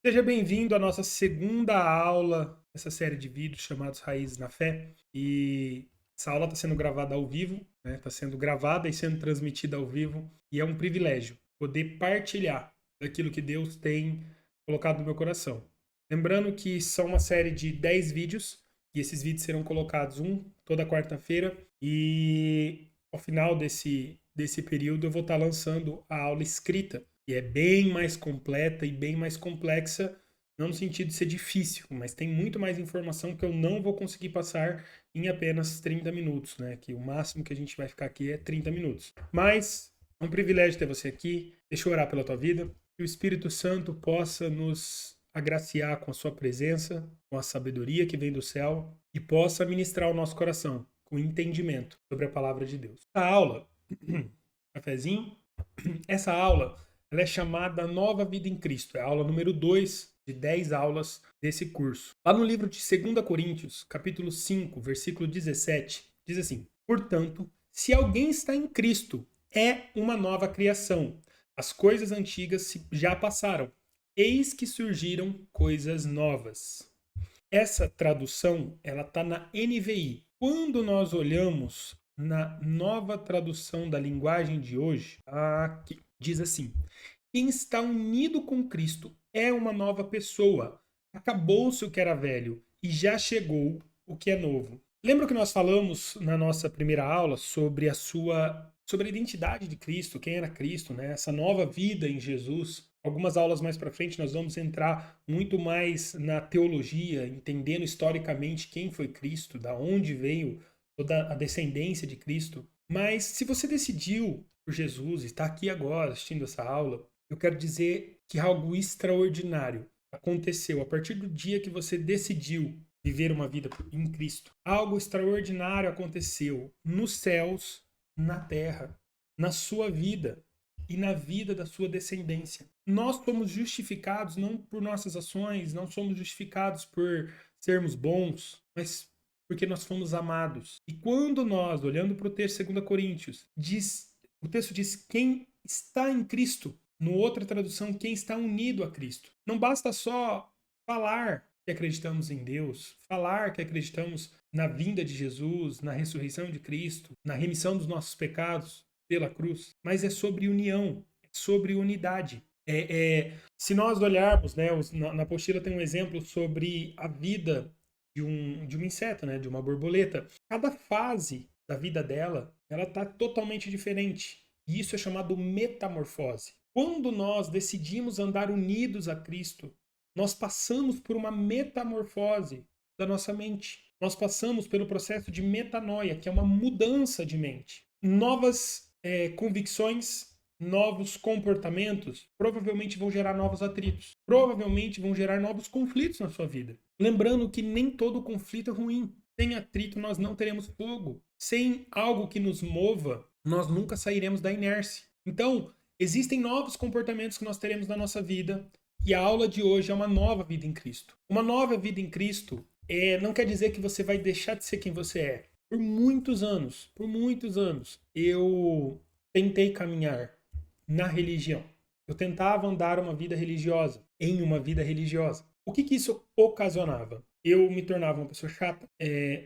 Seja bem-vindo à nossa segunda aula dessa série de vídeos chamados Raízes na Fé. E essa aula está sendo gravada ao vivo, né? Está sendo gravada e sendo transmitida ao vivo. E é um privilégio poder partilhar daquilo que Deus tem colocado no meu coração. Lembrando que são uma série de 10 vídeos, e esses vídeos serão colocados toda quarta-feira. E ao final desse período eu vou estar lançando a aula escrita, e é bem mais completa e bem mais complexa, não no sentido de ser difícil, mas tem muito mais informação que eu não vou conseguir passar em apenas 30 minutos, né? Que o máximo que a gente vai ficar aqui é 30 minutos. Mas é um privilégio ter você aqui. Deixa eu orar pela tua vida. Que o Espírito Santo possa nos agraciar com a sua presença, com a sabedoria que vem do céu e possa ministrar o nosso coração com entendimento sobre a palavra de Deus. A aula, cafezinho, essa aula ela é chamada Nova Vida em Cristo. É a aula número 2 de 10 aulas desse curso. Lá no livro de 2 Coríntios, capítulo 5, versículo 17, diz assim: Portanto, se alguém está em Cristo, é uma nova criação. As coisas antigas já passaram. Eis que surgiram coisas novas. Essa tradução, ela está na NVI. Quando nós olhamos na nova tradução da linguagem de hoje, aqui, diz assim: quem está unido com Cristo é uma nova pessoa. Acabou-se o que era velho e já chegou o que é novo. Lembra que nós falamos na nossa primeira aula sobre sobre a identidade de Cristo, quem era Cristo, né? Essa nova vida em Jesus. Algumas aulas mais para frente nós vamos entrar muito mais na teologia, entendendo historicamente quem foi Cristo, da onde veio toda a descendência de Cristo. Mas se você decidiu por Jesus e está aqui agora assistindo essa aula, eu quero dizer que algo extraordinário aconteceu a partir do dia que você decidiu viver uma vida em Cristo. Algo extraordinário aconteceu nos céus, na terra, na sua vida e na vida da sua descendência. Nós somos justificados não por nossas ações, não somos justificados por sermos bons, mas porque nós fomos amados. E quando nós, olhando para o texto de 2 Coríntios, o texto diz quem está em Cristo. No outra tradução, quem está unido a Cristo. Não basta só falar que acreditamos em Deus, falar que acreditamos na vinda de Jesus, na ressurreição de Cristo, na remissão dos nossos pecados pela cruz, mas é sobre união, é sobre unidade. Se nós olharmos, né, na apostila tem um exemplo sobre a vida de um inseto, né, de uma borboleta. Cada fase da vida dela, ela está totalmente diferente. E isso é chamado metamorfose. Quando nós decidimos andar unidos a Cristo, nós passamos por uma metamorfose da nossa mente. Nós passamos pelo processo de metanoia, que é uma mudança de mente. Novas convicções, novos comportamentos, provavelmente vão gerar novos atritos. Provavelmente vão gerar novos conflitos na sua vida. Lembrando que nem todo conflito é ruim. Sem atrito, nós não teremos fogo. Sem algo que nos mova, nós nunca sairemos da inércia. Então, existem novos comportamentos que nós teremos na nossa vida, e a aula de hoje é uma nova vida em Cristo. Uma nova vida em Cristo não quer dizer que você vai deixar de ser quem você é. Por muitos anos, eu tentei caminhar na religião. Eu tentava andar uma vida religiosa, em uma vida religiosa. O que isso ocasionava? Eu me tornava uma pessoa chata,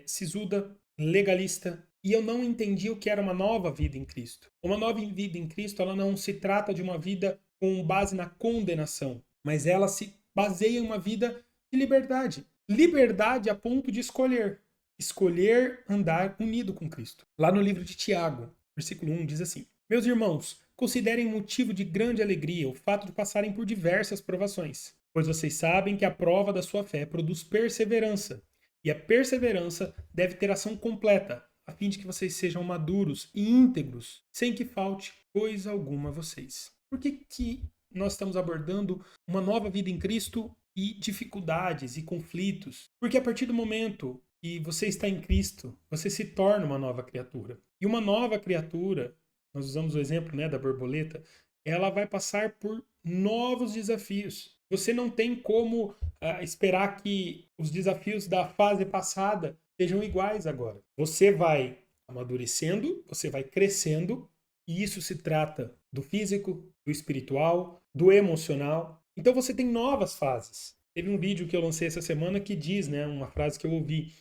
sisuda, legalista, e eu não entendia o que era uma nova vida em Cristo. Uma nova vida em Cristo, ela não se trata de uma vida com base na condenação, mas ela se baseia em uma vida de liberdade. Liberdade a ponto de escolher. Escolher andar unido com Cristo. Lá no livro de Tiago, versículo 1, diz assim: Meus irmãos, considerem motivo de grande alegria o fato de passarem por diversas provações, pois vocês sabem que a prova da sua fé produz perseverança, e a perseverança deve ter ação completa, a fim de que vocês sejam maduros e íntegros, sem que falte coisa alguma a vocês. Por que nós estamos abordando uma nova vida em Cristo e dificuldades e conflitos? Porque a partir do momento que você está em Cristo, você se torna uma nova criatura. E uma nova criatura, nós usamos o exemplo, né, da borboleta, ela vai passar por novos desafios. Você não tem como esperar que os desafios da fase passada sejam iguais agora. Você vai amadurecendo, você vai crescendo, e isso se trata do físico, do espiritual, do emocional. Então você tem novas fases. Teve um vídeo que eu lancei essa semana que diz, né, uma frase que eu ouvi,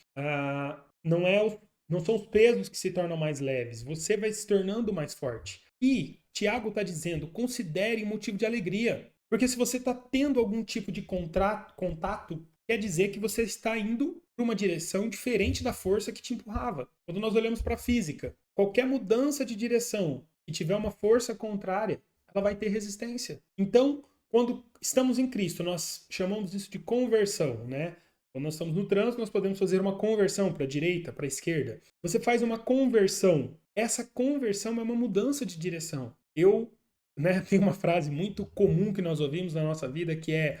não são os pesos que se tornam mais leves, você vai se tornando mais forte. E Tiago está dizendo, considere motivo de alegria. Porque se você está tendo algum tipo de contato, quer dizer que você está indo para uma direção diferente da força que te empurrava. Quando nós olhamos para a física, qualquer mudança de direção que tiver uma força contrária, ela vai ter resistência. Então, quando estamos em Cristo, nós chamamos isso de conversão, né? Quando nós estamos no trânsito, nós podemos fazer uma conversão para a direita, para a esquerda. Você faz uma conversão. Essa conversão é uma mudança de direção. Tem uma frase muito comum que nós ouvimos na nossa vida que é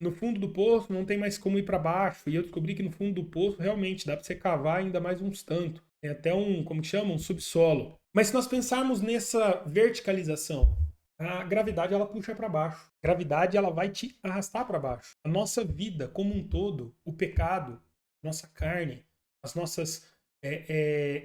no fundo do poço não tem mais como ir para baixo. E eu descobri que no fundo do poço realmente dá para você cavar ainda mais uns tanto. Tem até como que chama? Um subsolo. Mas se nós pensarmos nessa verticalização, a gravidade ela puxa para baixo. A gravidade ela vai te arrastar para baixo. A nossa vida como um todo, o pecado, nossa carne, as nossas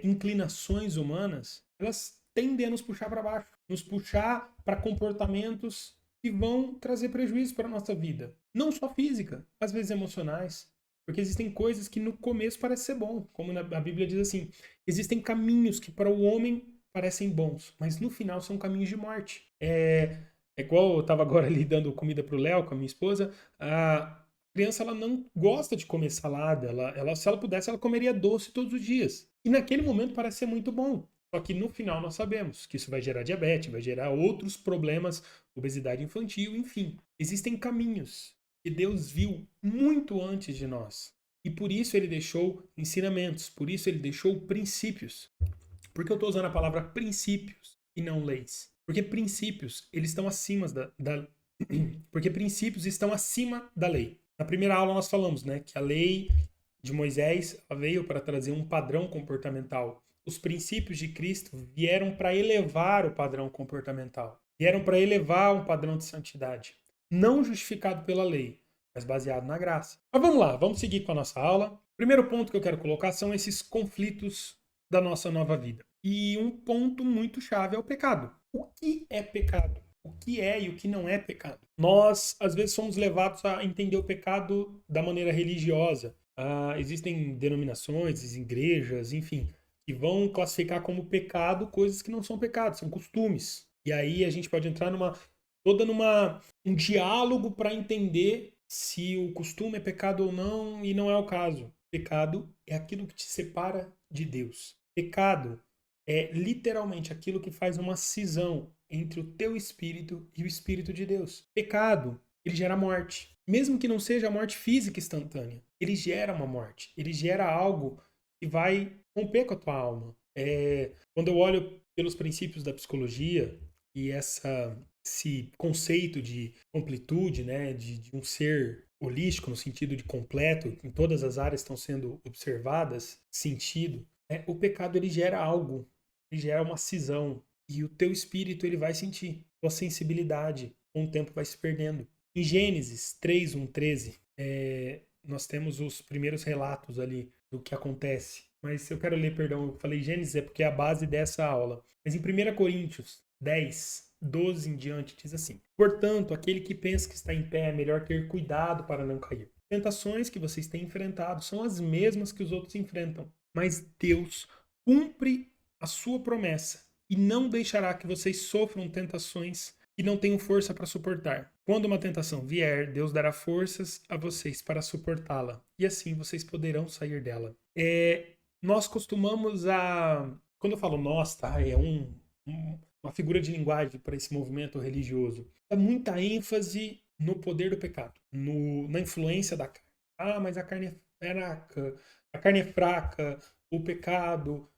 inclinações humanas, elas tendem a nos puxar para baixo, nos puxar para comportamentos que vão trazer prejuízo para a nossa vida. Não só física, às vezes emocionais. Porque existem coisas que no começo parecem ser bom, como a Bíblia diz assim, existem caminhos que para o homem parecem bons, mas no final são caminhos de morte. É igual eu estava agora ali dando comida para o Léo com a minha esposa, a criança ela não gosta de comer salada, se ela pudesse ela comeria doce todos os dias. E naquele momento parece ser muito bom. Só que no final nós sabemos que isso vai gerar diabetes, vai gerar outros problemas, obesidade infantil, enfim. Existem caminhos que Deus viu muito antes de nós. E por isso ele deixou ensinamentos, por isso ele deixou princípios. Por que eu estou usando a palavra princípios e não leis? Porque princípios, eles estão acima porque princípios estão acima da lei. Na primeira aula nós falamos, né, que a lei de Moisés veio para trazer um padrão comportamental. Os princípios de Cristo vieram para elevar o padrão comportamental. Vieram para elevar um padrão de santidade. Não justificado pela lei, mas baseado na graça. Mas vamos lá, vamos seguir com a nossa aula. O primeiro ponto que eu quero colocar são esses conflitos da nossa nova vida. E um ponto muito chave é o pecado. O que é pecado? O que é e o que não é pecado? Nós, às vezes, somos levados a entender o pecado da maneira religiosa. Existem denominações, igrejas, enfim, que vão classificar como pecado coisas que não são pecados, são costumes. E aí a gente pode entrar um diálogo para entender se o costume é pecado ou não, e não é o caso. Pecado é aquilo que te separa de Deus. Pecado é literalmente aquilo que faz uma cisão entre o teu espírito e o espírito de Deus. Pecado, ele gera morte. Mesmo que não seja a morte física instantânea, ele gera uma morte. Ele gera algo que vai romper com a tua alma. Quando eu olho pelos princípios da psicologia e esse conceito de completude, né, de um ser holístico no sentido de completo, em todas as áreas estão sendo observadas, sentido, o pecado ele gera algo, ele gera uma cisão e o teu espírito ele vai sentir, tua sensibilidade com o tempo vai se perdendo. Em Gênesis 3, 1, 13, nós temos os primeiros relatos ali do que acontece. Mas eu quero ler, perdão, eu falei Gênesis é porque é a base dessa aula. Mas em 1 Coríntios 10, 12 em diante, diz assim: portanto, aquele que pensa que está em pé é melhor ter cuidado para não cair. Tentações que vocês têm enfrentado são as mesmas que os outros enfrentam. Mas Deus cumpre a sua promessa e não deixará que vocês sofram tentações que não tenham força para suportar. Quando uma tentação vier, Deus dará forças a vocês para suportá-la, e assim vocês poderão sair dela. Nós costumamos quando eu falo nós, tá? É uma figura de linguagem para esse movimento religioso. Dá muita ênfase no poder do pecado, na influência da carne. Mas a carne é fraca, o pecado,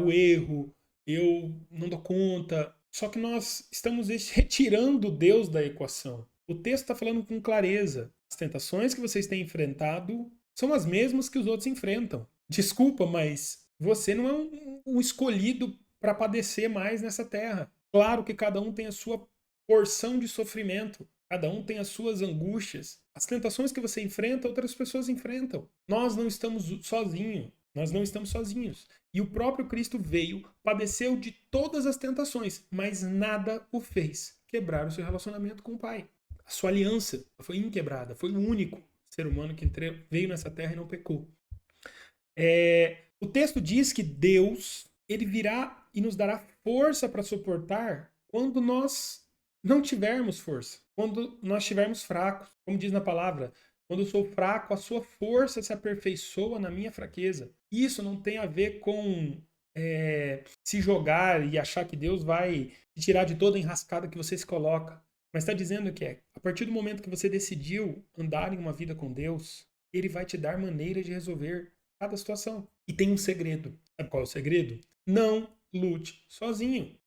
o erro, eu não dou conta. Só que nós estamos retirando Deus da equação. O texto está falando com clareza. As tentações que vocês têm enfrentado são as mesmas que os outros enfrentam. Desculpa, mas você não é um escolhido para padecer mais nessa terra. Claro que cada um tem a sua porção de sofrimento. Cada um tem as suas angústias. As tentações que você enfrenta, outras pessoas enfrentam. Nós não estamos sozinhos. Nós não estamos sozinhos. E o próprio Cristo veio, padeceu de todas as tentações, mas nada o fez quebrar o seu relacionamento com o Pai. A sua aliança foi inquebrada. Foi o único ser humano que veio nessa terra e não pecou. O texto diz que Deus, ele virá e nos dará força para suportar quando nós não tivermos força, quando nós estivermos fracos. Como diz na palavra, quando eu sou fraco, a sua força se aperfeiçoa na minha fraqueza. Isso não tem a ver com se jogar e achar que Deus vai te tirar de toda a enrascada que você se coloca. Mas está dizendo que a partir do momento que você decidiu andar em uma vida com Deus, Ele vai te dar maneira de resolver cada situação. E tem um segredo. Sabe qual é o segredo? Não lute sozinho.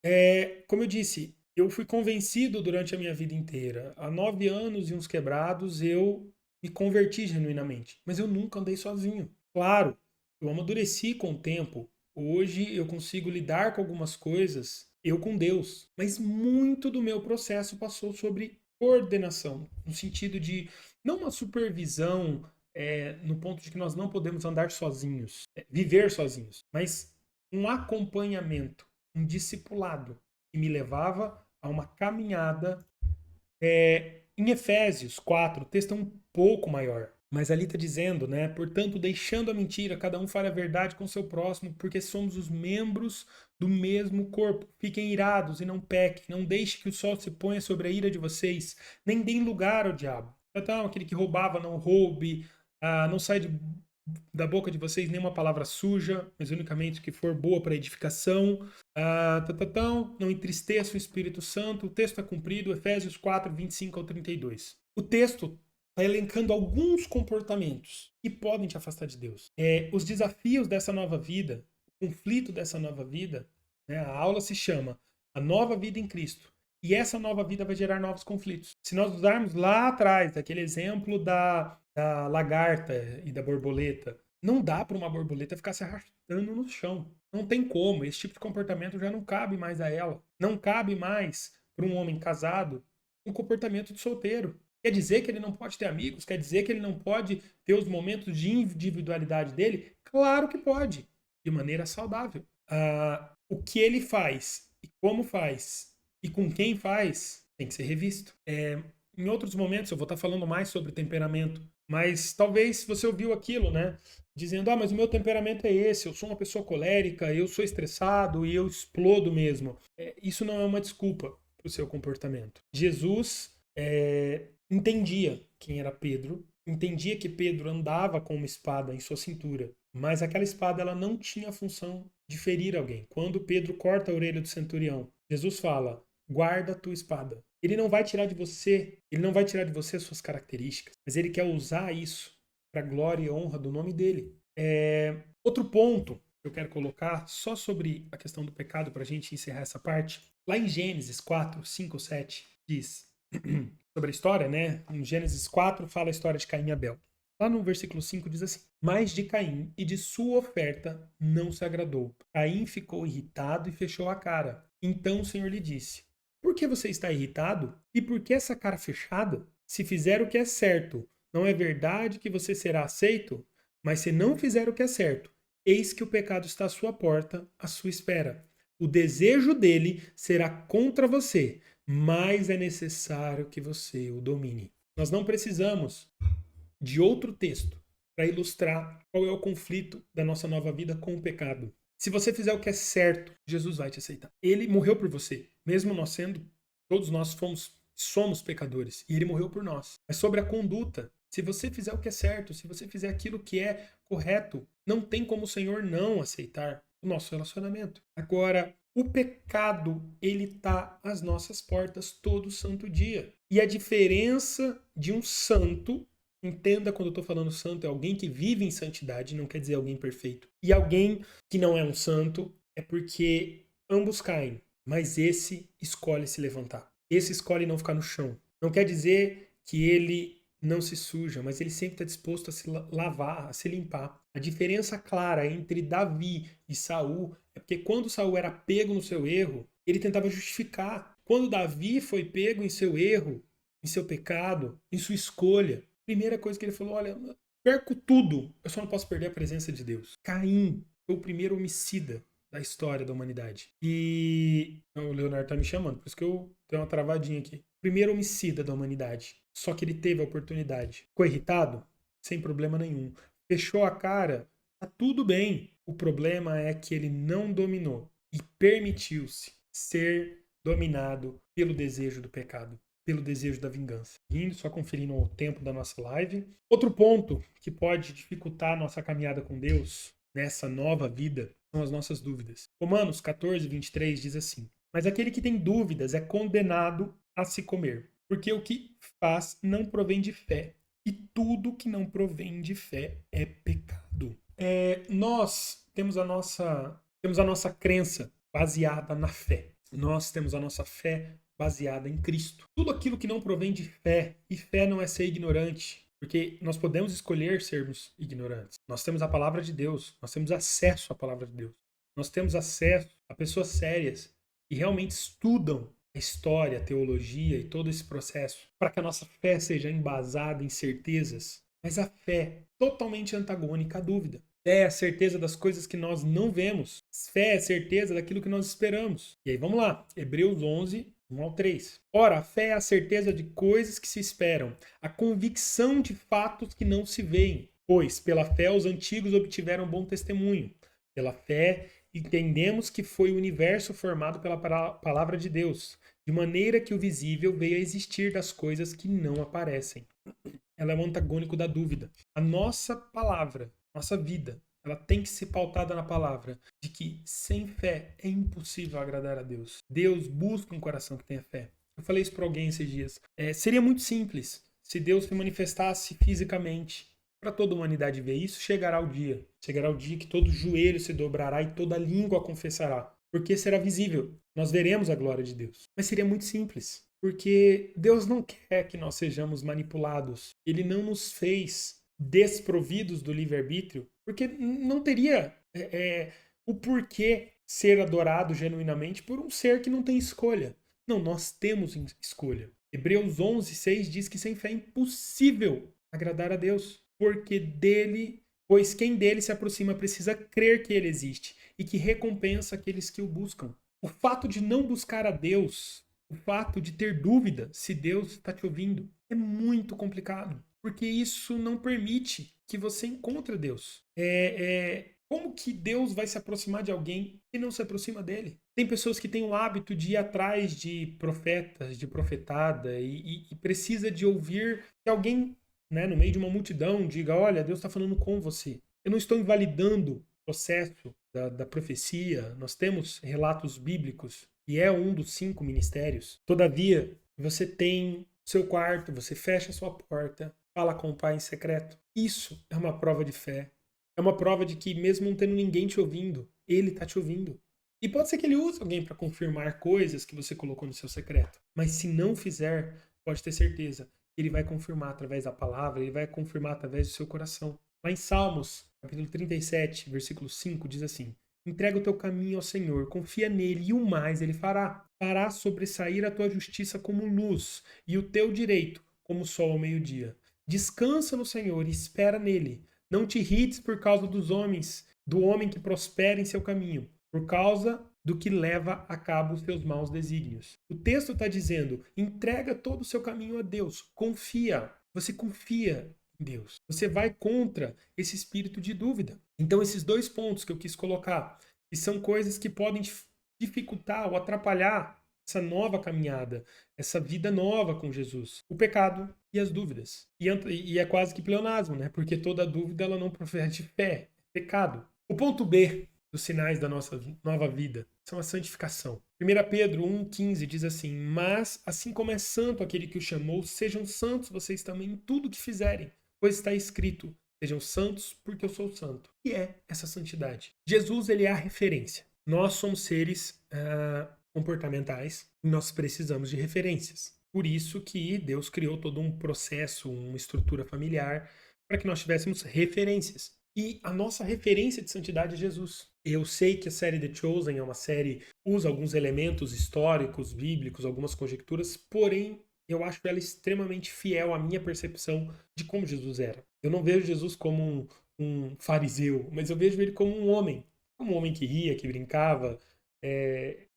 Como eu disse, eu fui convencido durante a minha vida inteira. Há 9 anos e uns quebrados, eu me converti genuinamente. Mas eu nunca andei sozinho. Claro, eu amadureci com o tempo. Hoje eu consigo lidar com algumas coisas, eu com Deus. Mas muito do meu processo passou sobre coordenação, no sentido de não uma supervisão no ponto de que nós não podemos andar sozinhos, viver sozinhos, mas um acompanhamento, um discipulado que me levava a uma caminhada. Em Efésios 4, o texto é um pouco maior, mas ali está dizendo, né? Portanto, deixando a mentira, cada um fale a verdade com o seu próximo, porque somos os membros do mesmo corpo. Fiquem irados e não pequem, não deixe que o sol se ponha sobre a ira de vocês, nem deem lugar ao diabo. Então, aquele que roubava, não roube, não sai da boca de vocês nenhuma palavra suja, mas unicamente que for boa para edificação. Não entristeça o Espírito Santo. O texto é cumprido, Efésios 4, 25 ao 32. O texto está elencando alguns comportamentos que podem te afastar de Deus. Os desafios dessa nova vida, o conflito dessa nova vida, né? A aula se chama A Nova Vida em Cristo. E essa nova vida vai gerar novos conflitos. Se nós usarmos lá atrás aquele exemplo da lagarta e da borboleta, não dá para uma borboleta ficar se arrastando no chão. Não tem como. Esse tipo de comportamento já não cabe mais a ela. Não cabe mais para um homem casado um comportamento de solteiro. Quer dizer que ele não pode ter amigos? Quer dizer que ele não pode ter os momentos de individualidade dele? Claro que pode, de maneira saudável. O que ele faz e como faz e com quem faz tem que ser revisto. Em outros momentos eu vou estar falando mais sobre temperamento, mas talvez você ouviu aquilo, né? Dizendo, mas o meu temperamento é esse, eu sou uma pessoa colérica, eu sou estressado e eu explodo mesmo. Isso não é uma desculpa para o seu comportamento. Jesus entendia quem era Pedro, entendia que Pedro andava com uma espada em sua cintura, mas aquela espada ela não tinha a função de ferir alguém. Quando Pedro corta a orelha do centurião, Jesus fala, guarda a tua espada. Ele não vai tirar de você as suas características, mas ele quer usar isso para a glória e honra do nome dele. Outro ponto que eu quero colocar só sobre a questão do pecado para a gente encerrar essa parte. Lá em Gênesis 4, 5, 7 diz sobre a história, né? Em Gênesis 4 fala a história de Caim e Abel. Lá no versículo 5 diz assim, mas de Caim e de sua oferta não se agradou. Caim ficou irritado e fechou a cara. Então o Senhor lhe disse, por que você está irritado? E por que essa cara fechada? Se fizer o que é certo, não é verdade que você será aceito? Mas se não fizer o que é certo, eis que o pecado está à sua porta, à sua espera. O desejo dele será contra você, mas é necessário que você o domine. Nós não precisamos de outro texto para ilustrar qual é o conflito da nossa nova vida com o pecado. Se você fizer o que é certo, Jesus vai te aceitar. Ele morreu por você, mesmo nós sendo, todos nós somos pecadores, e ele morreu por nós. Mas sobre a conduta, se você fizer o que é certo, se você fizer aquilo que é correto, não tem como o Senhor não aceitar o nosso relacionamento. Agora, o pecado, ele tá às nossas portas todo santo dia. E a diferença de um santo, entenda quando eu estou falando santo, é alguém que vive em santidade, não quer dizer alguém perfeito. E alguém que não é um santo é porque ambos caem, mas esse escolhe se levantar. Esse escolhe não ficar no chão. Não quer dizer que ele não se suja, mas ele sempre está disposto a se lavar, a se limpar. A diferença clara entre Davi e Saul é porque quando Saul era pego no seu erro, ele tentava justificar. Quando Davi foi pego em seu erro, em seu pecado, em sua escolha, primeira coisa que ele falou, olha, perco tudo, eu só não posso perder a presença de Deus. Caim foi o primeiro homicida da história da humanidade. E o Leonardo tá me chamando, por isso que eu tenho uma travadinha aqui. primeiro homicida da humanidade. Só que ele teve a oportunidade. Ficou irritado? Sem problema nenhum. Fechou a cara? Tá tudo bem. O problema é que ele não dominou e permitiu-se ser dominado pelo desejo do pecado, pelo desejo da vingança. Indo, só conferindo o tempo da nossa live. Outro ponto que pode dificultar a nossa caminhada com Deus nessa nova vida são as nossas dúvidas. Romanos 14, 23 diz assim: mas aquele que tem dúvidas é condenado a se comer, porque o que faz não provém de fé, e tudo que não provém de fé é pecado. Nós temos a nossa crença baseada na fé. Nós temos a nossa fé baseada em Cristo. Tudo aquilo que não provém de fé, e fé não é ser ignorante, porque nós podemos escolher sermos ignorantes. Nós temos a palavra de Deus, nós temos acesso à palavra de Deus. Nós temos acesso a pessoas sérias que realmente estudam a história, a teologia e todo esse processo para que a nossa fé seja embasada em certezas. Mas a fé totalmente antagônica à dúvida. Fé é a certeza das coisas que nós não vemos. Fé é a certeza daquilo que nós esperamos. E aí vamos lá, Hebreus 11, 1 ao 3. Ora, a fé é a certeza de coisas que se esperam, a convicção de fatos que não se veem. Pois, pela fé, os antigos obtiveram bom testemunho. Pela fé, entendemos que foi o universo formado pela palavra de Deus, de maneira que o visível veio a existir das coisas que não aparecem. Ela é o antagônico da dúvida. A nossa palavra, nossa vida, ela tem que ser pautada na palavra de que sem fé é impossível agradar a Deus. Deus busca um coração que tenha fé. Eu falei isso para alguém esses dias. Seria muito simples se Deus se manifestasse fisicamente. Para toda a humanidade ver isso, chegará o dia. Chegará o dia que todo joelho se dobrará e toda língua confessará. Porque será visível. Nós veremos a glória de Deus. Mas seria muito simples. Porque Deus não quer que nós sejamos manipulados. Ele não nos fez desprovidos do livre-arbítrio, porque não teria o porquê ser adorado genuinamente por um ser que não tem escolha. Não, nós temos escolha. Hebreus 11, 6 diz que sem fé é impossível agradar a Deus, pois quem dele se aproxima precisa crer que ele existe e que recompensa aqueles que o buscam. O fato de não buscar a Deus, o fato de ter dúvida se Deus está te ouvindo, é muito complicado, porque isso não permite que você encontre Deus. Como que Deus vai se aproximar de alguém que não se aproxima dele? Tem pessoas que têm o hábito de ir atrás de profetas, de profetada, e precisa de ouvir que alguém, né, no meio de uma multidão, diga: olha, Deus está falando com você. Eu não estou invalidando o processo da profecia. Nós temos relatos bíblicos e é um dos 5 ministérios. Todavia, você tem seu quarto, você fecha sua porta, fala com o Pai em secreto. Isso é uma prova de fé. É uma prova de que mesmo não tendo ninguém te ouvindo, Ele está te ouvindo. E pode ser que Ele use alguém para confirmar coisas que você colocou no seu secreto. Mas se não fizer, pode ter certeza, Ele vai confirmar através da palavra, Ele vai confirmar através do seu coração. Lá em Salmos, capítulo 37, versículo 5, diz assim: entrega o teu caminho ao Senhor, confia nele e o mais ele fará. Fará sobressair a tua justiça como luz e o teu direito como o sol ao meio-dia. Descansa no Senhor e espera nele. Não te irrites por causa dos homens, do homem que prospera em seu caminho, por causa do que leva a cabo os seus maus desígnios. O texto está dizendo: entrega todo o seu caminho a Deus, confia. Você confia em Deus. Você vai contra esse espírito de dúvida. Então, esses 2 pontos que eu quis colocar, que são coisas que podem dificultar ou atrapalhar essa nova caminhada, essa vida nova com Jesus. O pecado e as dúvidas. E é quase que pleonasmo, né? Porque toda dúvida ela não profere fé, é pecado. O ponto B dos sinais da nossa nova vida são a santificação. 1 Pedro 1,15 diz assim: mas assim como é santo aquele que o chamou, sejam santos vocês também em tudo que fizerem, pois está escrito: sejam santos porque eu sou santo. E é essa santidade. Jesus, ele é a referência. Nós somos seres comportamentais e nós precisamos de referências. Por isso que Deus criou todo um processo, uma estrutura familiar, para que nós tivéssemos referências. E a nossa referência de santidade é Jesus. Eu sei que a série The Chosen é uma série, usa alguns elementos históricos, bíblicos, algumas conjecturas, porém eu acho ela extremamente fiel à minha percepção de como Jesus era. Eu não vejo Jesus como um fariseu, mas eu vejo ele como um homem que ria, que brincava.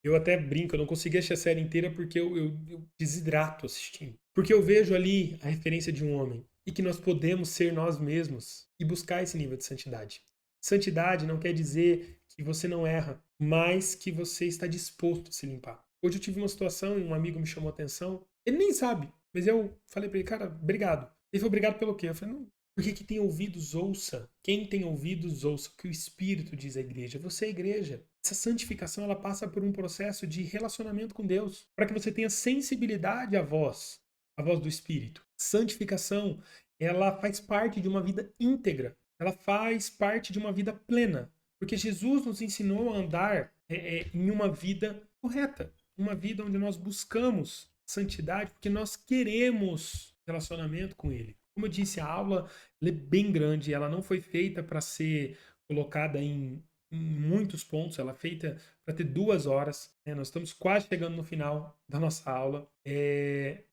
Eu até brinco, eu não consegui assistir a série inteira porque eu desidrato assistindo. Porque eu vejo ali a referência de um homem e que nós podemos ser nós mesmos e buscar esse nível de santidade. Santidade não quer dizer que você não erra, mas que você está disposto a se limpar. Hoje eu tive uma situação e um amigo me chamou a atenção. Ele nem sabe, mas eu falei pra ele, cara, obrigado. Ele falou, obrigado pelo quê? Eu falei, não, porque quem tem ouvidos, ouça. Quem tem ouvidos, ouça o que o Espírito diz à igreja. Você é a igreja. Essa santificação, ela passa por um processo de relacionamento com Deus, para que você tenha sensibilidade à voz do Espírito. Santificação, ela faz parte de uma vida íntegra. Ela faz parte de uma vida plena. Porque Jesus nos ensinou a andar em uma vida correta. Uma vida onde nós buscamos santidade, porque nós queremos relacionamento com Ele. Como eu disse, a aula é bem grande, ela não foi feita para ser colocada em muitos pontos, ela é feita para ter 2 horas. Né? Nós estamos quase chegando no final da nossa aula.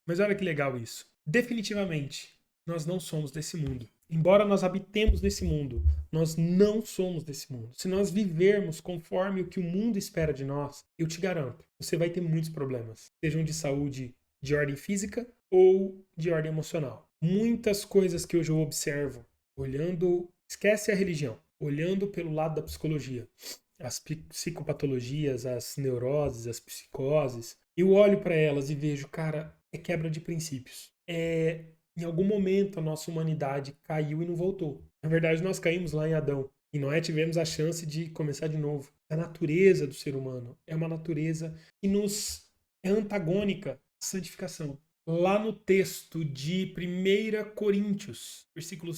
Mas olha que legal isso. Definitivamente, nós não somos desse mundo. Embora nós habitemos nesse mundo, nós não somos desse mundo. Se nós vivermos conforme o que o mundo espera de nós, eu te garanto, você vai ter muitos problemas, sejam de saúde de ordem física ou de ordem emocional. Muitas coisas que hoje eu observo, olhando, esquece a religião, olhando pelo lado da psicologia, as psicopatologias, as neuroses, as psicoses, eu olho para elas e vejo, cara, é quebra de princípios. Em algum momento a nossa humanidade caiu e não voltou. Na verdade, nós caímos lá em Adão. E nós tivemos a chance de começar de novo. A natureza do ser humano é uma natureza que nos é antagônica à santificação. Lá no texto de 1 Coríntios, capítulo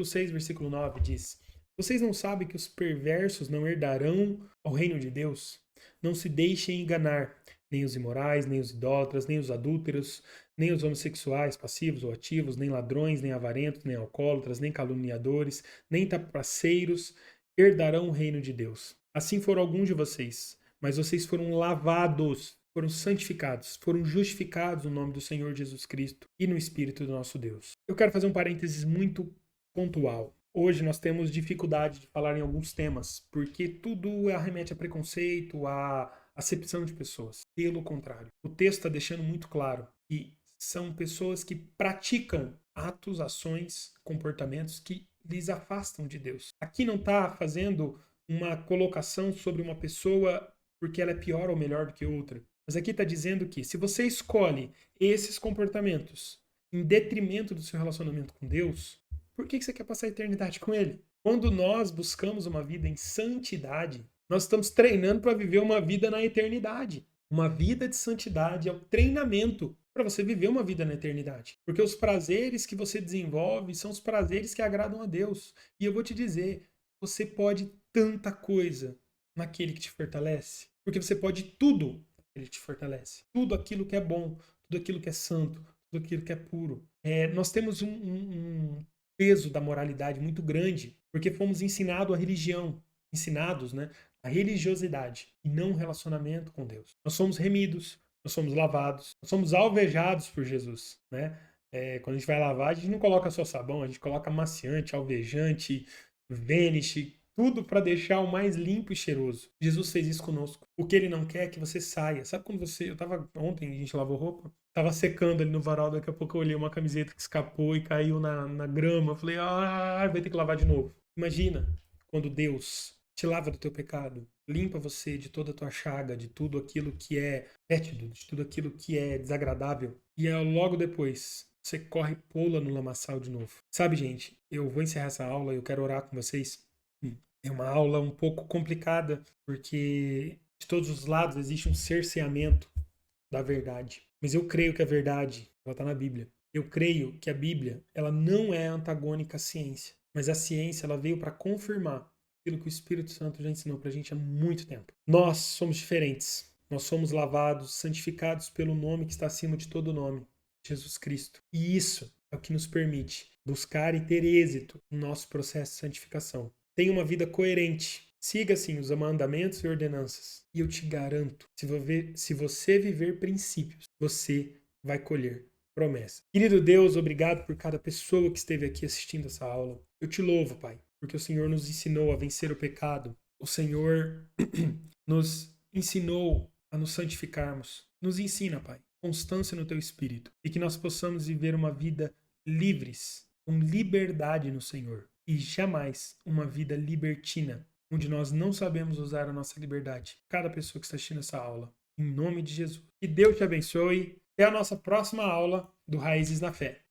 6, versículo 9, diz: Vocês não sabem que os perversos não herdarão ao reino de Deus? Não se deixem enganar, nem os imorais, nem os idólatras, nem os adúlteros, nem os homossexuais, passivos ou ativos, nem ladrões, nem avarentos, nem alcoólatras, nem caluniadores, nem trapaceiros herdarão o reino de Deus. Assim foram alguns de vocês, mas vocês foram lavados, foram santificados, foram justificados no nome do Senhor Jesus Cristo e no Espírito do nosso Deus. Eu quero fazer um parênteses muito pontual. Hoje nós temos dificuldade de falar em alguns temas, porque tudo arremete a preconceito, a acepção de pessoas. Pelo contrário, o texto está deixando muito claro que são pessoas que praticam atos, ações, comportamentos que lhes afastam de Deus. Aqui não está fazendo uma colocação sobre uma pessoa porque ela é pior ou melhor do que outra. Mas aqui está dizendo que se você escolhe esses comportamentos em detrimento do seu relacionamento com Deus, por que você quer passar a eternidade com Ele? Quando nós buscamos uma vida em santidade, nós estamos treinando para viver uma vida na eternidade. Uma vida de santidade é o treinamento para você viver uma vida na eternidade. Porque os prazeres que você desenvolve são os prazeres que agradam a Deus. E eu vou te dizer, você pode tanta coisa naquele que te fortalece. Porque você pode tudo ele te fortalece. Tudo aquilo que é bom, tudo aquilo que é santo, tudo aquilo que é puro. Nós temos um peso da moralidade muito grande, porque fomos ensinados a religião, ensinados, né, a religiosidade e não o relacionamento com Deus. Nós somos remidos, nós somos lavados, nós somos alvejados por Jesus, né? Quando a gente vai lavar, a gente não coloca só sabão, a gente coloca amaciante, alvejante, vanish, tudo para deixar o mais limpo e cheiroso. Jesus fez isso conosco. O que ele não quer é que você saia. Sabe quando ontem a gente lavou roupa, tava secando ali no varal, daqui a pouco eu olhei uma camiseta que escapou e caiu na grama. Eu falei, vai ter que lavar de novo. Imagina quando Deus te lava do teu pecado, limpa você de toda a tua chaga, de tudo aquilo que é fétido, de tudo aquilo que é desagradável. E logo depois, você corre e pula no lamaçal de novo. Sabe, gente, eu vou encerrar essa aula e eu quero orar com vocês. É uma aula um pouco complicada, porque de todos os lados existe um cerceamento da verdade. Mas eu creio que a verdade, ela está na Bíblia. Eu creio que a Bíblia, ela não é antagônica à ciência, mas a ciência, ela veio para confirmar aquilo que o Espírito Santo já ensinou para a gente há muito tempo. Nós somos diferentes. Nós somos lavados, santificados pelo nome que está acima de todo nome, Jesus Cristo. E isso é o que nos permite buscar e ter êxito no nosso processo de santificação. Tenha uma vida coerente. Siga, sim, os mandamentos e ordenanças. E eu te garanto, se você viver princípios, você vai colher promessa. Querido Deus, obrigado por cada pessoa que esteve aqui assistindo essa aula. Eu te louvo, Pai, porque o Senhor nos ensinou a vencer o pecado. O Senhor nos ensinou a nos santificarmos. Nos ensina, Pai, constância no Teu Espírito e que nós possamos viver uma vida livres, com liberdade no Senhor e jamais uma vida libertina, onde nós não sabemos usar a nossa liberdade. Cada pessoa que está assistindo essa aula, em nome de Jesus. Que Deus te abençoe. Até a nossa próxima aula do Raízes na Fé.